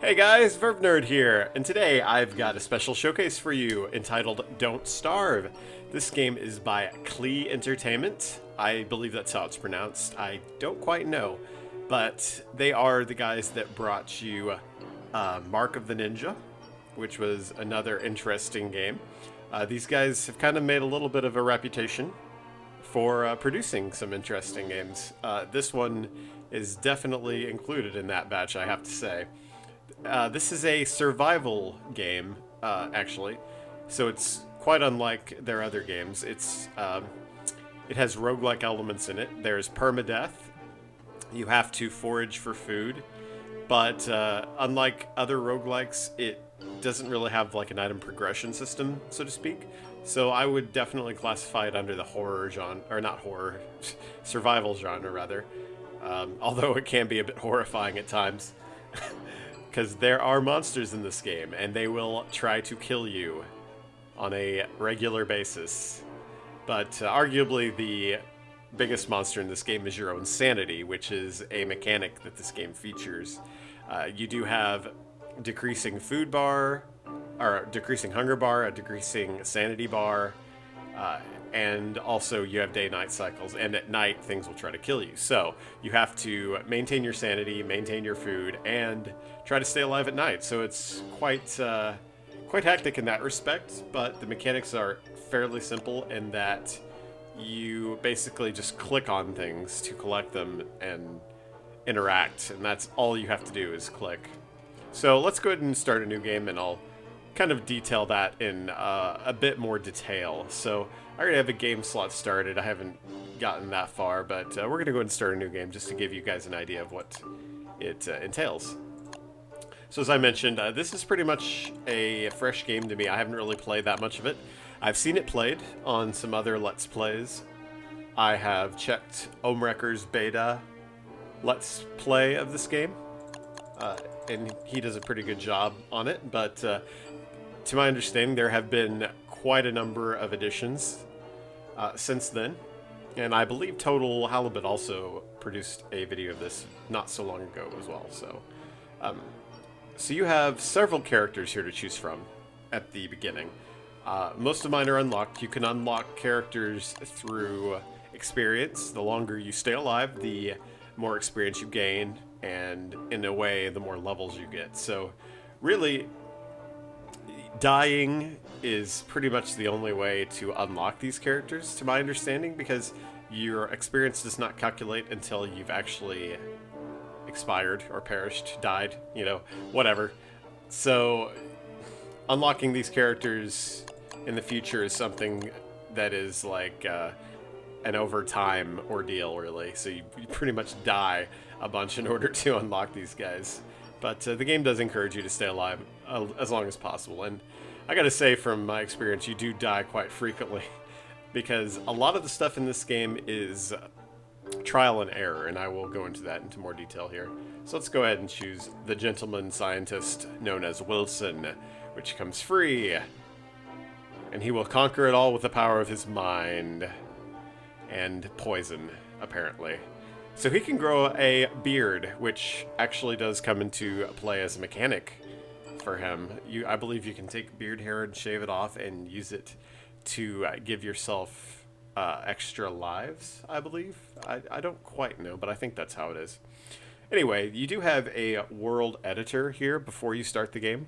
Hey guys, TheVerveNerd here, and today I've got a special showcase for you entitled Don't Starve. This game is by Klei Entertainment. I believe that's how it's pronounced. I don't quite know, but they are the guys that brought you Mark of the Ninja, which was another interesting game. These guys have kind of made a little bit of a reputation for producing some interesting games. This one is definitely included in that batch, I have to say. This is a survival game, actually, so it's quite unlike their other games. It has roguelike elements in it. There's permadeath. You have to forage for food, but unlike other roguelikes, it doesn't really have like an item progression system, so to speak. So I would definitely classify it under the horror genre, or not horror, survival genre rather. Although it can be a bit horrifying at times. Because there are monsters in this game, and they will try to kill you on a regular basis. But arguably the biggest monster in this game is your own sanity, which is a mechanic that this game features. You do have decreasing food bar, or decreasing hunger bar, a decreasing sanity bar, and also you have day-night cycles, and at night things will try to kill you. So you have to maintain your sanity, maintain your food, and try to stay alive at night. So it's quite hectic in that respect, but the mechanics are fairly simple in that you basically just click on things to collect them and interact, and that's all you have to do is click. So let's go ahead and start a new game, and I'll kind of detail that in a bit more detail. So I already have a game slot started. I haven't gotten that far, but we're going to go ahead and start a new game just to give you guys an idea of what it entails. So as I mentioned, this is pretty much a fresh game to me. I haven't really played that much of it. I've seen it played on some other Let's Plays. I have checked Omwrecker's beta Let's Play of this game, and he does a pretty good job on it, but to my understanding, there have been quite a number of additions since then, and I believe Total Halibut also produced a video of this not so long ago as well. So you have several characters here to choose from at the beginning. Most of mine are unlocked. You can unlock characters through experience. The longer you stay alive, the more experience you gain, and in a way, the more levels you get. So really, dying is pretty much the only way to unlock these characters, to my understanding, because your experience does not calculate until you've actually expired or perished, died, you know, whatever. So unlocking these characters in the future is something that is like an overtime ordeal, really. So you pretty much die a bunch in order to unlock these guys. But the game does encourage you to stay alive as long as possible. And I gotta say, from my experience, you do die quite frequently because a lot of the stuff in this game is trial and error, and I will go into that into more detail here. So let's go ahead and choose the gentleman scientist known as Wilson, which comes free. And he will conquer it all with the power of his mind. And poison, apparently. So he can grow a beard, which actually does come into play as a mechanic for him. I believe you can take beard hair and shave it off and use it to give yourself extra lives, I believe. I don't quite know, but I think that's how it is. Anyway, you do have a world editor here before you start the game.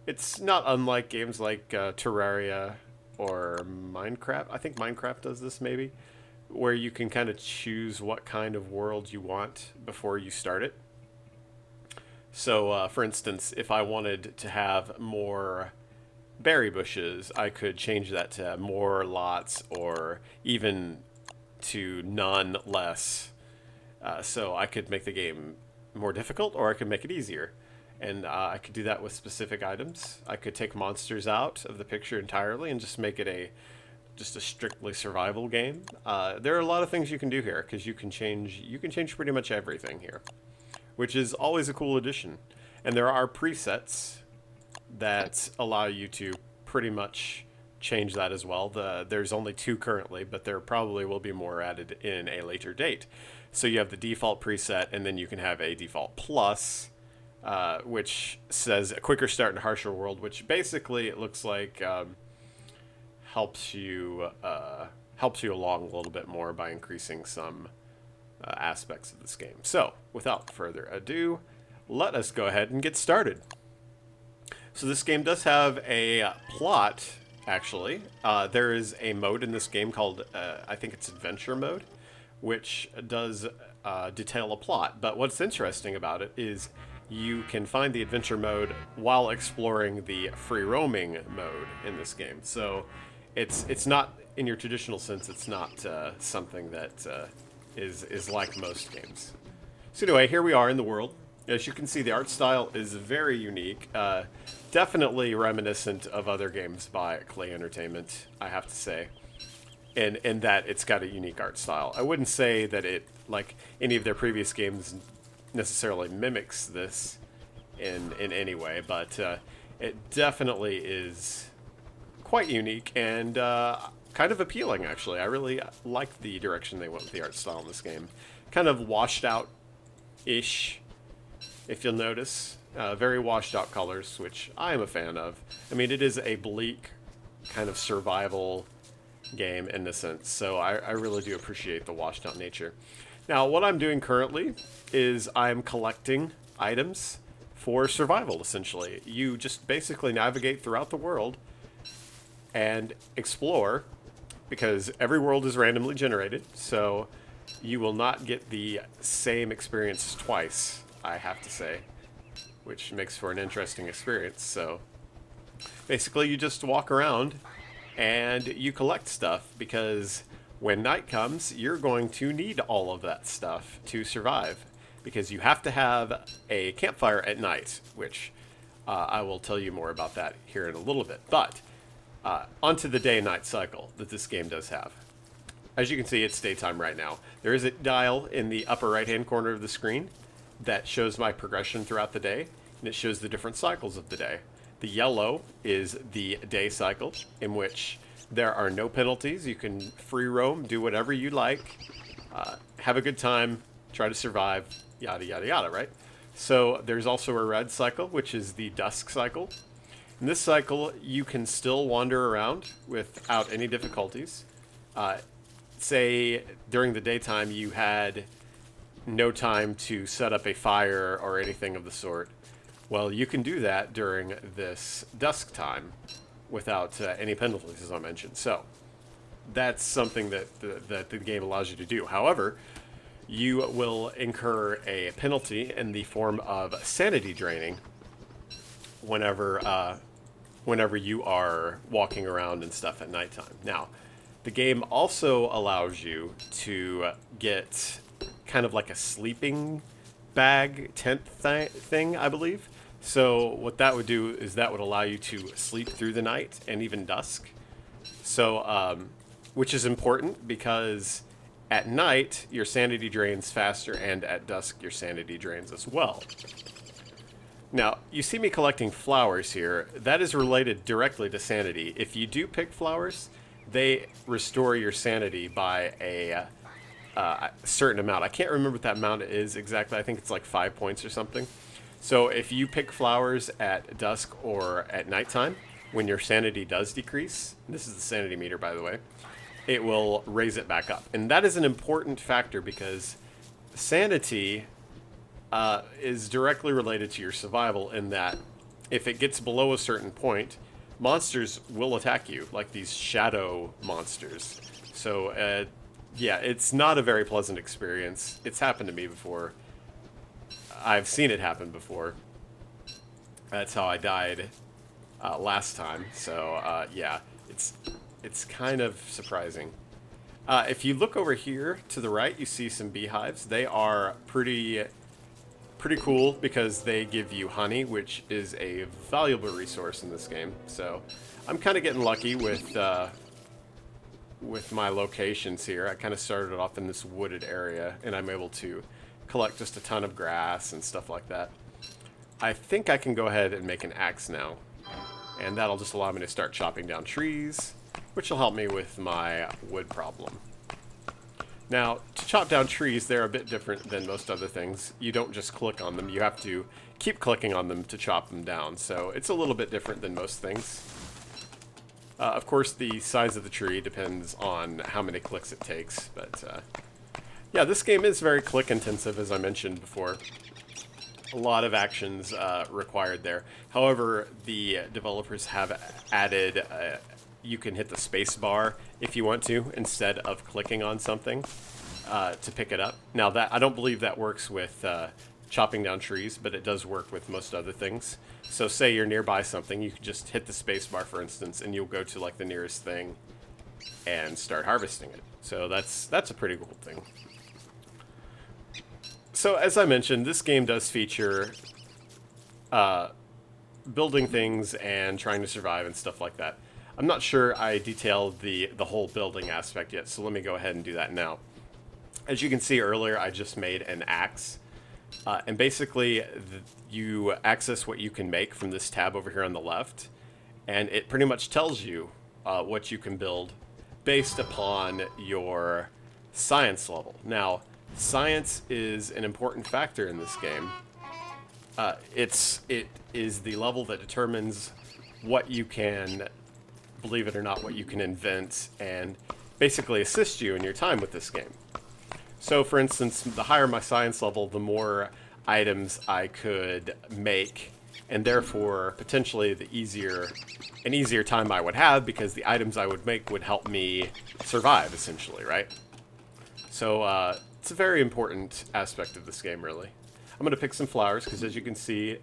It's not unlike games like Terraria or Minecraft. I think Minecraft does this maybe, where you can kind of choose what kind of world you want before you start it. So, for instance, if I wanted to have more berry bushes, I could change that to more lots, or even to none less. So I could make the game more difficult, or I could make it easier. And I could do that with specific items. I could take monsters out of the picture entirely and just make it just a strictly survival game. There are a lot of things you can do here, because you can change pretty much everything here, which is always a cool addition. And there are presets that allow you to pretty much change that as well. There's only 2 currently, but there probably will be more added in a later date. So you have the default preset, and then you can have a default plus, which says a quicker start in a harsher world, which basically it looks like helps you along a little bit more by increasing some aspects of this game. So, without further ado, let us go ahead and get started. So this game does have a plot, actually. There is a mode in this game called, I think it's Adventure Mode, which does detail a plot. But what's interesting about it is you can find the Adventure Mode while exploring the free roaming mode in this game. So it's not, in your traditional sense, it's not something that is like most games. So anyway, here we are in the world. As you can see, the art style is very unique. Definitely reminiscent of other games by Klei Entertainment, I have to say. In that it's got a unique art style. I wouldn't say that it, like any of their previous games, necessarily mimics this in any way, but it definitely is quite unique and kind of appealing, actually. I really like the direction they went with the art style in this game. Kind of washed out-ish, if you'll notice. Very washed out colors, which I am a fan of. I mean, it is a bleak kind of survival game in a sense, so I really do appreciate the washed out nature. Now, what I'm doing currently is I'm collecting items for survival, essentially. You just basically navigate throughout the world and explore, because every world is randomly generated, so you will not get the same experience twice, I have to say, which makes for an interesting experience. So basically you just walk around and you collect stuff, because when night comes, you're going to need all of that stuff to survive, because you have to have a campfire at night, which I will tell you more about that here in a little bit. But onto the day-night cycle that this game does have. As you can see, it's daytime right now. There is a dial in the upper right-hand corner of the screen that shows my progression throughout the day, and it shows the different cycles of the day. The yellow is the day cycle, in which there are no penalties. You can free roam, do whatever you like, have a good time, try to survive, yada, yada, yada, right? So there's also a red cycle, which is the dusk cycle. In this cycle, you can still wander around without any difficulties. Say during the daytime you had no time to set up a fire or anything of the sort. Well, you can do that during this dusk time without any penalties, as I mentioned. So that's something that the game allows you to do. However, you will incur a penalty in the form of sanity draining whenever you are walking around and stuff at nighttime. Now, the game also allows you to get kind of like a sleeping bag tent thing, I believe. So what that would do is that would allow you to sleep through the night and even dusk. So, which is important, because at night your sanity drains faster, and at dusk your sanity drains as well. Now, you see me collecting flowers here. That is related directly to sanity. If you do pick flowers, they restore your sanity by a certain amount. I can't remember what that amount is exactly. I think it's like 5 points or something. So if you pick flowers at dusk or at nighttime, when your sanity does decrease, this is the sanity meter, by the way, it will raise it back up. And that is an important factor, because sanity is directly related to your survival, in that if it gets below a certain point, monsters will attack you, like these shadow monsters. So, yeah, it's not a very pleasant experience. It's happened to me before. I've seen it happen before. That's how I died last time. So, yeah, it's kind of surprising. If you look over here to the right, you see some beehives. They are pretty cool, because they give you honey, which is a valuable resource in this game. So I'm kind of getting lucky with my locations here. I kind of started off in this wooded area, and I'm able to collect just a ton of grass and stuff like that. I think I can go ahead and make an axe now, and that'll just allow me to start chopping down trees, which will help me with my wood problem. Now, to chop down trees, they're a bit different than most other things. You don't just click on them, you have to keep clicking on them to chop them down, so it's a little bit different than most things. Of course, the size of the tree depends on how many clicks it takes, but yeah, this game is very click-intensive, as I mentioned before. A lot of actions required there. However, the developers have added you can hit the space bar if you want to instead of clicking on something to pick it up. Now, that I don't believe that works with chopping down trees, but it does work with most other things. So say you're nearby something, you can just hit the space bar, for instance, and you'll go to like the nearest thing and start harvesting it. So that's a pretty cool thing. So as I mentioned, this game does feature building things and trying to survive and stuff like that. I'm not sure I detailed the whole building aspect yet, so let me go ahead and do that now. As you can see earlier, I just made an axe. And basically, you access what you can make from this tab over here on the left, and it pretty much tells you what you can build based upon your science level. Now, science is an important factor in this game. It is the level that determines what you can, believe it or not, what you can invent and basically assist you in your time with this game. So, for instance, the higher my science level, the more items I could make, and therefore potentially an easier time I would have, because the items I would make would help me survive, essentially, right? So it's a very important aspect of this game, really. I'm going to pick some flowers because, as you can see,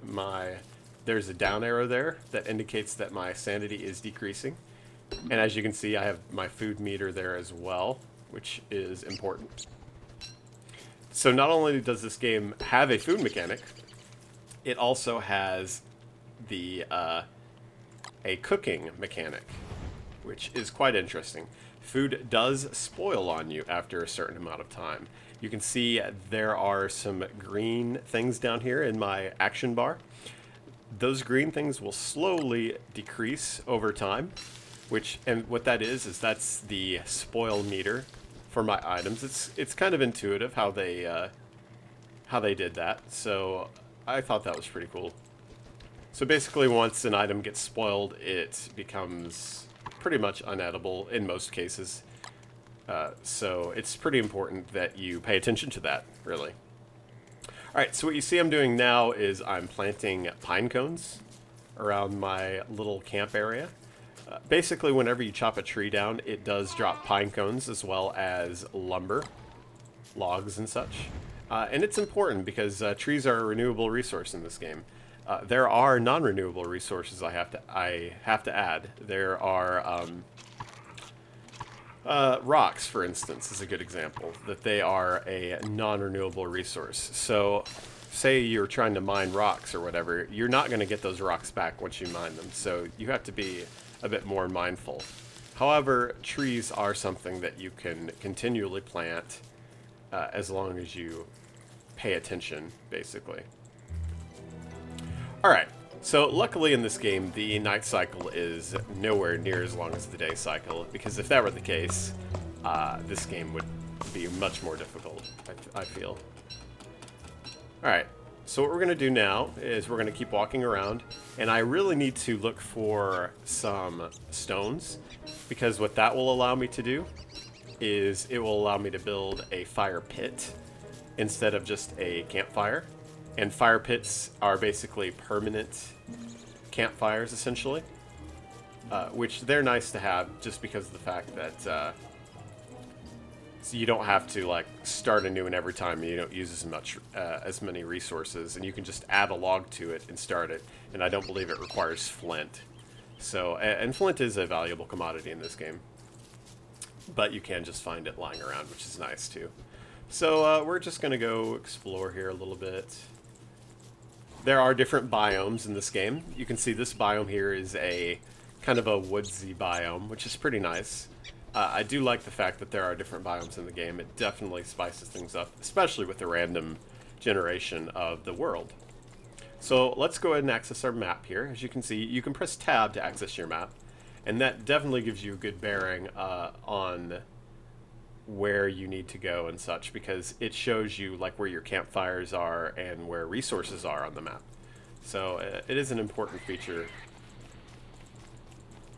there's a down arrow there that indicates that my sanity is decreasing. And as you can see, I have my food meter there as well, which is important. So not only does this game have a food mechanic, it also has a cooking mechanic, which is quite interesting. Food does spoil on you after a certain amount of time. You can see there are some green things down here in my action bar. Those green things will slowly decrease over time, and what that is that's the spoil meter for my items. It's kind of intuitive how they did that, so I thought that was pretty cool. So basically, once an item gets spoiled, it becomes pretty much unedible in most cases. So it's pretty important that you pay attention to that, really. Alright, so what you see I'm doing now is I'm planting pine cones around my little camp area. Basically, whenever you chop a tree down, it does drop pine cones as well as lumber, logs and such. And it's important because trees are a renewable resource in this game. There are non-renewable resources I have to add. There are rocks, for instance, is a good example, that they are a non-renewable resource. So say you're trying to mine rocks or whatever, you're not going to get those rocks back once you mine them. So you have to be a bit more mindful. However, trees are something that you can continually plant as long as you pay attention, basically. Alright, so luckily in this game, the night cycle is nowhere near as long as the day cycle, because if that were the case, this game would be much more difficult, I feel. Alright, so what we're going to do now is we're going to keep walking around, and I really need to look for some stones, because what that will allow me to do is it will allow me to build a fire pit instead of just a campfire. And fire pits are basically permanent campfires, essentially, which they're nice to have just because of the fact that so you don't have to like start a new one every time, and you don't use as many resources, and you can just add a log to it and start it. And I don't believe it requires flint. So, and flint is a valuable commodity in this game, but you can just find it lying around, which is nice too. So we're just gonna go explore here a little bit. There are different biomes in this game. You can see this biome here is a kind of a woodsy biome, which is pretty nice. I do like the fact that there are different biomes in the game. It definitely spices things up, especially with the random generation of the world. So let's go ahead and access our map here. As you can see, you can press tab to access your map, and that definitely gives you a good bearing on where you need to go and such, because it shows you like where your campfires are and where resources are on the map. So it is an important feature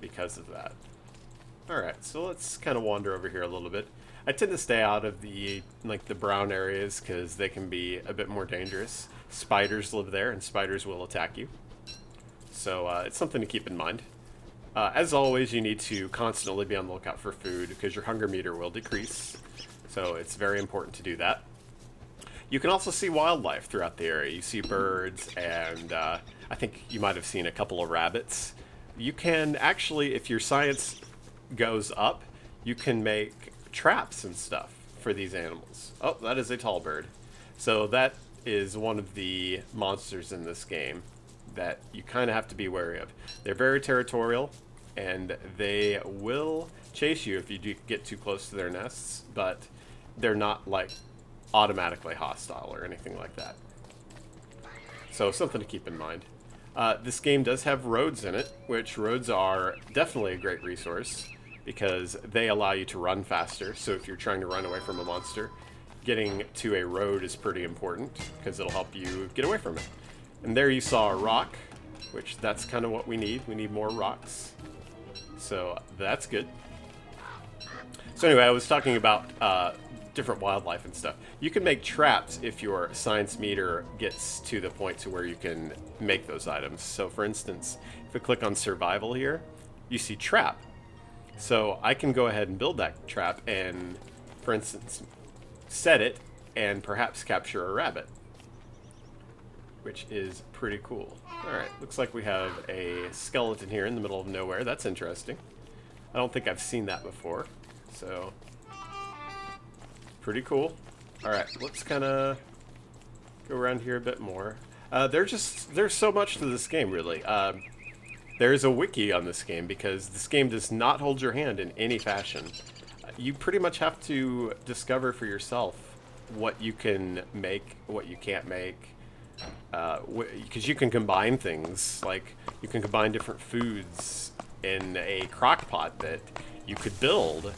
because of that. Alright, so let's kind of wander over here a little bit. I tend to stay out of the brown areas because they can be a bit more dangerous. Spiders live there, and spiders will attack you. So it's something to keep in mind. As always, you need to constantly be on the lookout for food because your hunger meter will decrease. So it's very important to do that. You can also see wildlife throughout the area. You see birds, and I think you might have seen a couple of rabbits. You can actually, if your science goes up, you can make traps and stuff for these animals. Oh, that is a tall bird. So that is one of the monsters in this game that you kind of have to be wary of. They're very territorial, and they will chase you if you do get too close to their nests, but they're not like automatically hostile or anything like that. So something to keep in mind. This game does have roads in it, which roads are definitely a great resource because they allow you to run faster. So if you're trying to run away from a monster, getting to a road is pretty important because it'll help you get away from it. And there you saw a rock, which that's kind of what we need. We need more rocks. So that's good. So anyway, I was talking about different wildlife and stuff. You can make traps if your science meter gets to the point to where you can make those items. So for instance, if we click on survival here, you see trap. So I can go ahead and build that trap and, for instance, set it and perhaps capture a rabbit, which is pretty cool. Alright, looks like we have a skeleton here in the middle of nowhere. That's interesting. I don't think I've seen that before. So, pretty cool. Alright, let's kind of go around here a bit more. There's so much to this game, really. There's a wiki on this game because this game does not hold your hand in any fashion. You pretty much have to discover for yourself what you can make, what you can't make. Because you can combine things, like you can combine different foods in a crock pot that you could build,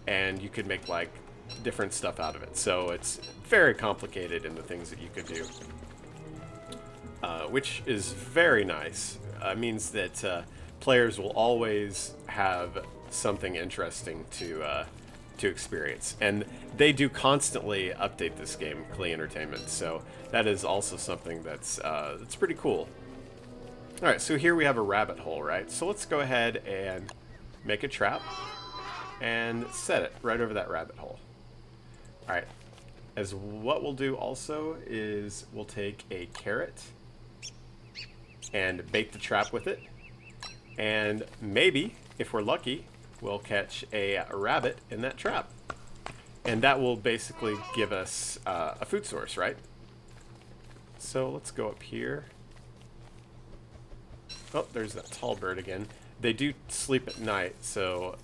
and you could make like different stuff out of it. So it's very complicated in the things that you could do, which is very nice. Means that players will always have something interesting to experience, and they do constantly update this game, Klei Entertainment. So that is also something that's pretty cool. All right, so here we have a rabbit hole, right? So let's go ahead and make a trap and set it right over that rabbit hole. All right. As what we'll do also is we'll take a carrot and bait the trap with it, and maybe, if we're lucky, we'll catch a rabbit in that trap. And that will basically give us a food source, right? So let's go up here. Oh, there's that tall bird again. They do sleep at night, so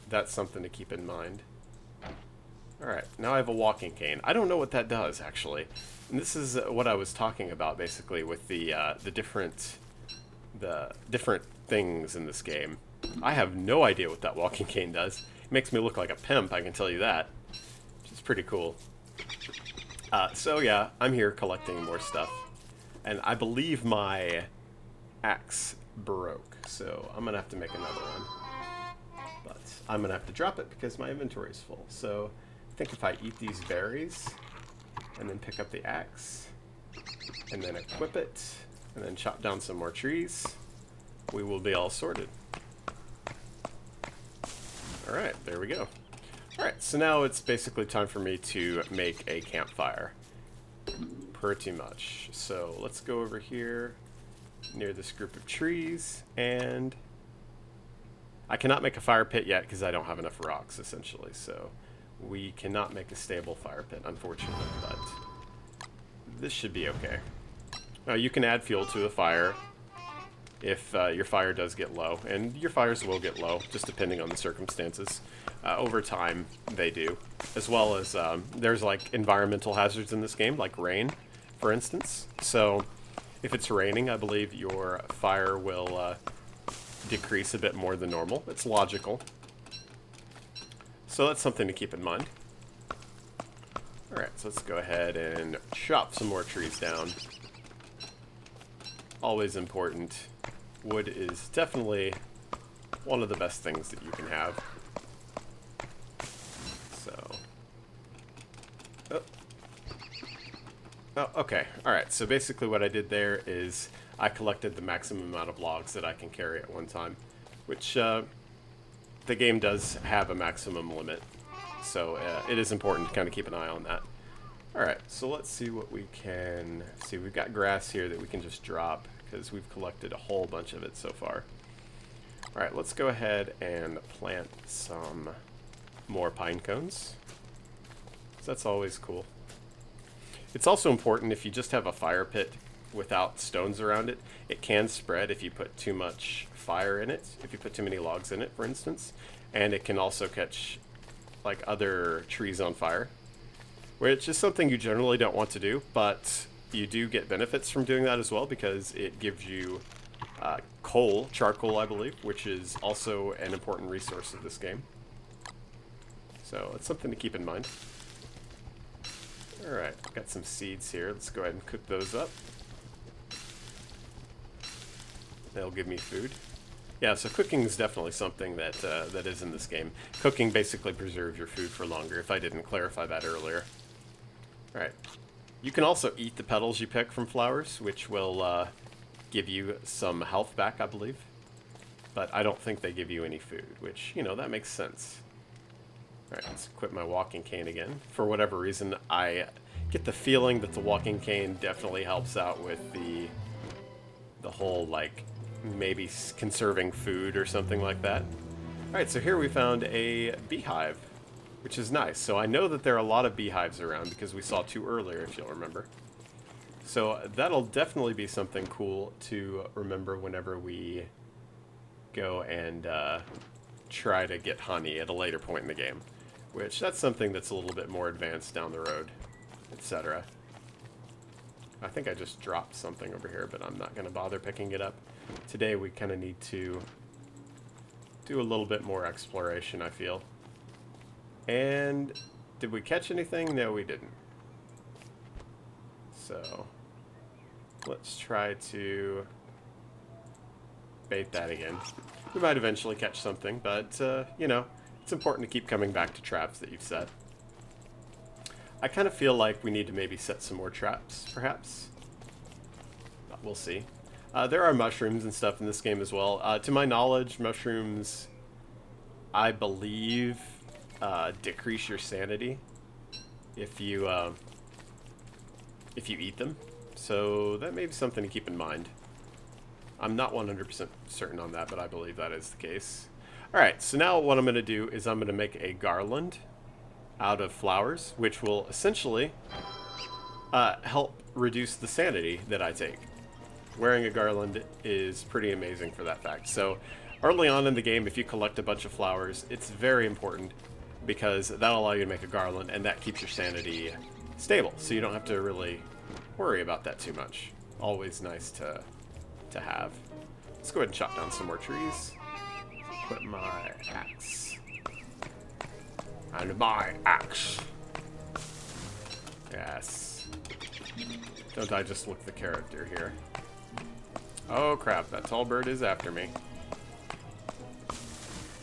that's something to keep in mind. Alright, now I have a walking cane. I don't know what that does, actually. And this is what I was talking about, basically, with the different things in this game. I have no idea what that walking cane does. It makes me look like a pimp, I can tell you that. Which is pretty cool. So yeah, I'm here collecting more stuff. And I believe my axe broke, so I'm gonna have to make another one. But I'm gonna have to drop it because my inventory is full. So I think if I eat these berries, and then pick up the axe, and then equip it, and then chop down some more trees, we will be all sorted. Alright, there we go. Alright, so now it's basically time for me to make a campfire. Pretty much. So let's go over here near this group of trees, and I cannot make a fire pit yet because I don't have enough rocks, essentially. So we cannot make a stable fire pit, unfortunately, but this should be okay. Now, you can add fuel to the fire if your fire does get low, and your fires will get low, just depending on the circumstances. Over time, they do. As well as, there's like environmental hazards in this game, like rain, for instance. So, if it's raining, I believe your fire will decrease a bit more than normal. It's logical. So that's something to keep in mind. Alright, so let's go ahead and chop some more trees down. Always important. Wood is definitely one of the best things that you can have. So. Oh, okay. Alright, so basically what I did there is I collected the maximum amount of logs that I can carry at one time, which the game does have a maximum limit. So it is important to kind of keep an eye on that. Alright, so let's see what we can see. We've got grass here that we can just drop because we've collected a whole bunch of it so far. Alright, let's go ahead and plant some more pine cones. So that's always cool. It's also important if you just have a fire pit without stones around it, it can spread if you put too much fire in it, if you put too many logs in it, for instance. And it can also catch like other trees on fire, which is something you generally don't want to do, but you do get benefits from doing that as well because it gives you charcoal, I believe, which is also an important resource of this game. So it's something to keep in mind. Alright, got some seeds here. Let's go ahead and cook those up. They'll give me food. Yeah, so cooking is definitely something that that is in this game. Cooking basically preserves your food for longer, if I didn't clarify that earlier. Alright. You can also eat the petals you pick from flowers, which will give you some health back, I believe. But I don't think they give you any food, which, you know, that makes sense. Alright, let's equip my walking cane again. For whatever reason, I get the feeling that the walking cane definitely helps out with the whole, like, maybe conserving food or something like that. Alright, so here we found a beehive, which is nice. So I know that there are a lot of beehives around because we saw 2 earlier, if you'll remember. So that'll definitely be something cool to remember whenever we go and try to get honey at a later point in the game. Which, that's something that's a little bit more advanced down the road, etc. I think I just dropped something over here, but I'm not going to bother picking it up. Today we kind of need to do a little bit more exploration, I feel. And did we catch anything? No, we didn't. So let's try to bait that again. We might eventually catch something, but, you know, it's important to keep coming back to traps that you've set. I kind of feel like we need to maybe set some more traps, perhaps. But we'll see. There are mushrooms and stuff in this game as well. To my knowledge, mushrooms, I believe, decrease your sanity if you eat them. So that may be something to keep in mind. I'm not 100% certain on that, but I believe that is the case. Alright, so now what I'm going to do is I'm going to make a garland out of flowers, which will essentially help reduce the sanity that I take. Wearing a garland is pretty amazing for that fact. So early on in the game, if you collect a bunch of flowers, it's very important because that'll allow you to make a garland, and that keeps your sanity stable, so you don't have to really worry about that too much. Always nice to have. Let's go ahead and chop down some more trees. Put my axe. And my axe. Yes. Don't I just look the character here? Oh crap, that tall bird is after me.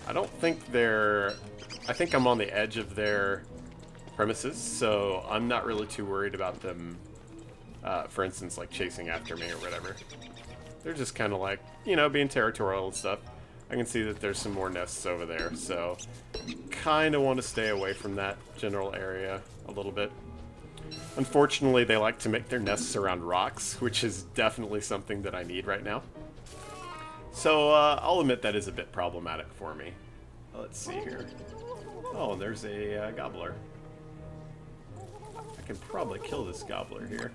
I don't think they're... I think I'm on the edge of their premises, so I'm not really too worried about them, for instance, like chasing after me or whatever. They're just kind of like, you know, being territorial and stuff. I can see that there's some more nests over there, so kind of want to stay away from that general area a little bit. Unfortunately, they like to make their nests around rocks, which is definitely something that I need right now. So I'll admit that is a bit problematic for me. Let's see here. Oh, and there's a gobbler. I can probably kill this gobbler here.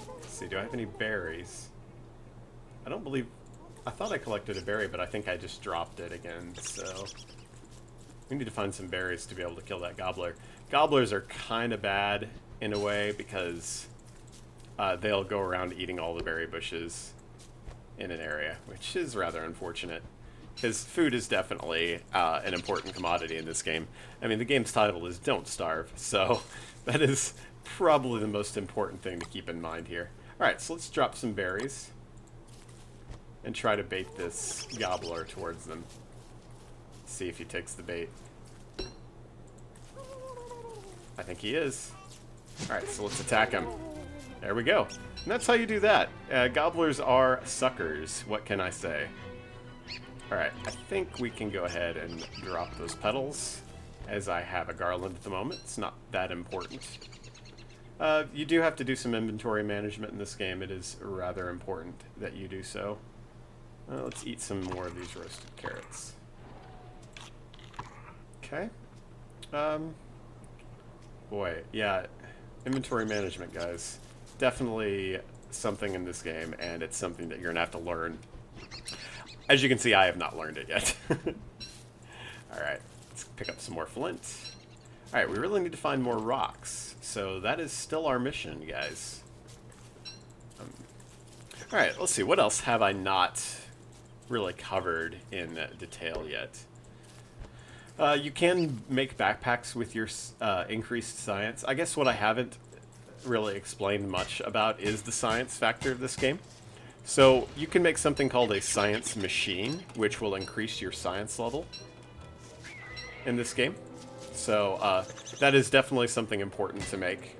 Let's see, do I have any berries? I don't believe... I thought I collected a berry, but I think I just dropped it again, so... We need to find some berries to be able to kill that gobbler. Gobblers are kind of bad in a way because they'll go around eating all the berry bushes in an area, which is rather unfortunate. because food is definitely an important commodity in this game. I mean, the game's title is Don't Starve, so that is probably the most important thing to keep in mind here. Alright, so let's drop some berries and try to bait this gobbler towards them. See if he takes the bait. I think he is. Alright, so let's attack him. There we go. And that's how you do that. Gobblers are suckers. What can I say? Alright, I think we can go ahead and drop those petals, as I have a garland at the moment. It's not that important. You do have to do some inventory management in this game. It is rather important that you do so. Let's eat some more of these roasted carrots. Okay. Boy, yeah, inventory management, guys. Definitely something in this game, and it's something that you're gonna have to learn. As you can see, I have not learned it yet. Alright, let's pick up some more flint. Alright, we really need to find more rocks, so that is still our mission, guys. Alright, let's see, what else have I not really covered in detail yet? You can make backpacks with your increased science. I guess what I haven't really explained much about is the science factor of this game. So you can make something called a science machine, which will increase your science level in this game. So that is definitely something important to make,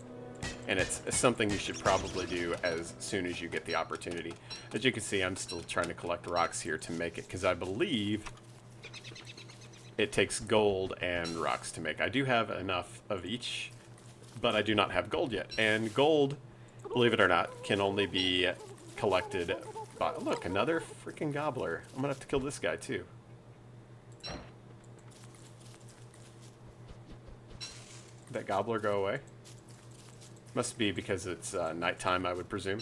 and it's something you should probably do as soon as you get the opportunity. As you can see, I'm still trying to collect rocks here to make it, because I believe it takes gold and rocks to make. I do have enough of each, but I do not have gold yet. And gold, believe it or not, can only be collected by... Look, another freaking gobbler. I'm gonna have to kill this guy too. Did that gobbler go away? Must be because it's nighttime, I would presume.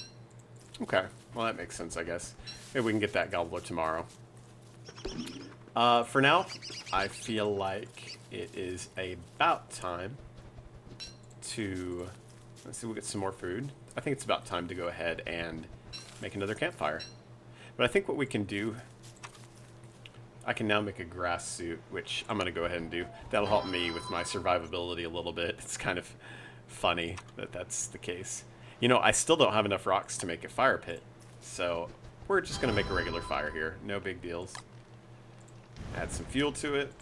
Okay, well that makes sense, I guess. Maybe we can get that gobbler tomorrow. For now, I feel like it is about time to... Let's see, we'll get some more food. I think it's about time to go ahead and make another campfire. But I think what we can do... I can now make a grass suit, which I'm going to go ahead and do. That'll help me with my survivability a little bit. It's kind of funny that that's the case. You know, I still don't have enough rocks to make a fire pit. So we're just going to make a regular fire here. No big deals. Add some fuel to it.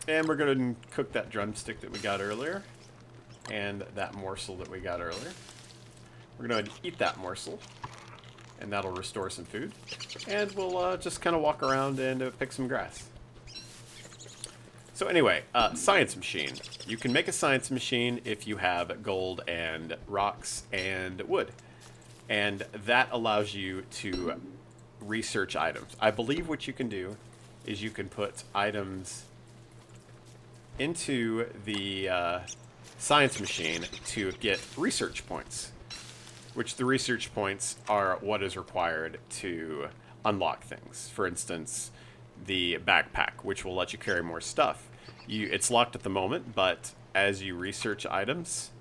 And we're going to cook that drumstick that we got earlier. And that morsel that we got earlier. We're going to eat that morsel. And that'll restore some food. And we'll just kind of walk around and pick some grass. So anyway, science machine. You can make a science machine if you have gold and rocks and wood. And that allows you to research items. I believe what you can do is you can put items into the science machine to get research points. Which the research points are what is required to unlock things. For instance, the backpack, which will let you carry more stuff. It's locked at the moment, but as you research items,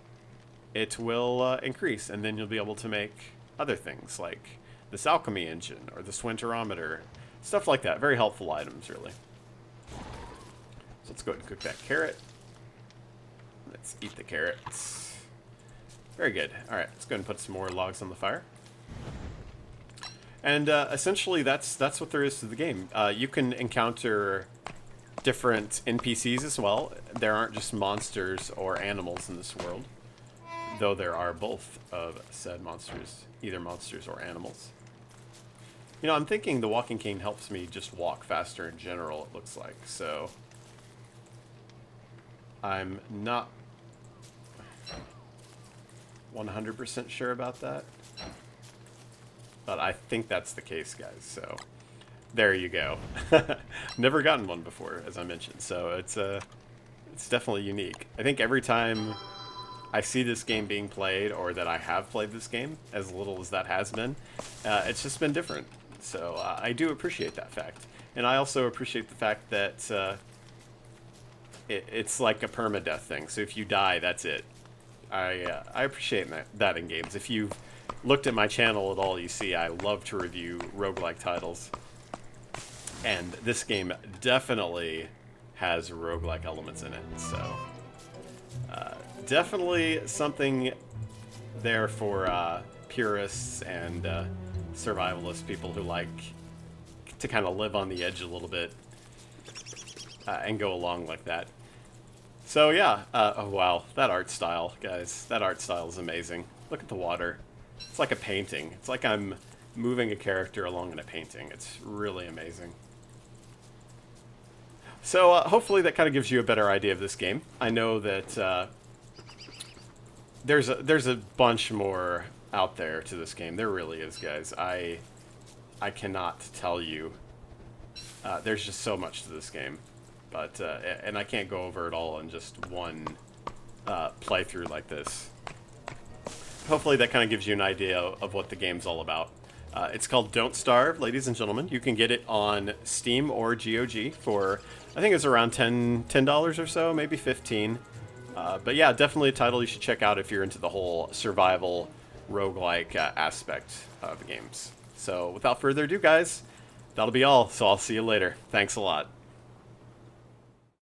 it will increase, and then you'll be able to make other things, like this alchemy engine, or this winterometer, stuff like that. Very helpful items, really. So let's go ahead and cook that carrot. Let's eat the carrots. Very good. Alright, let's go ahead and put some more logs on the fire. And essentially, that's what there is to the game. You can encounter different NPCs as well. There aren't just monsters or animals in this world, though there are both of said monsters, either monsters or animals. You know, I'm thinking the walking cane helps me just walk faster in general, it looks like, so I'm not 100% sure about that, but I think that's the case, guys, so there you go. Never gotten one before, as I mentioned, so it's definitely unique. I think every time I see this game being played, or that I have played this game, as little as that has been, it's just been different, so I do appreciate that fact. And I also appreciate the fact that it's like a permadeath thing, so if you die, that's it. I appreciate that in games. If you've looked at my channel at all, you see I love to review roguelike titles. And this game definitely has roguelike elements in it, so definitely something there for purists and survivalist people who like to kind of live on the edge a little bit and go along like that. So yeah, oh wow, that art style, guys, that art style is amazing. Look at the water. It's like a painting. It's like I'm moving a character along in a painting. It's really amazing. So hopefully that kind of gives you a better idea of this game. I know that there's a bunch more out there to this game. There really is, guys. I cannot tell you. There's just so much to this game, but and I can't go over it all in just one playthrough like this. Hopefully that kind of gives you an idea of what the game's all about. It's called Don't Starve, ladies and gentlemen. You can get it on Steam or GOG for, I think it's around $10 or so, maybe 15. But yeah, definitely a title you should check out if you're into the whole survival roguelike aspect of the games. So without further ado, guys, that'll be all. So I'll see you later. Thanks a lot.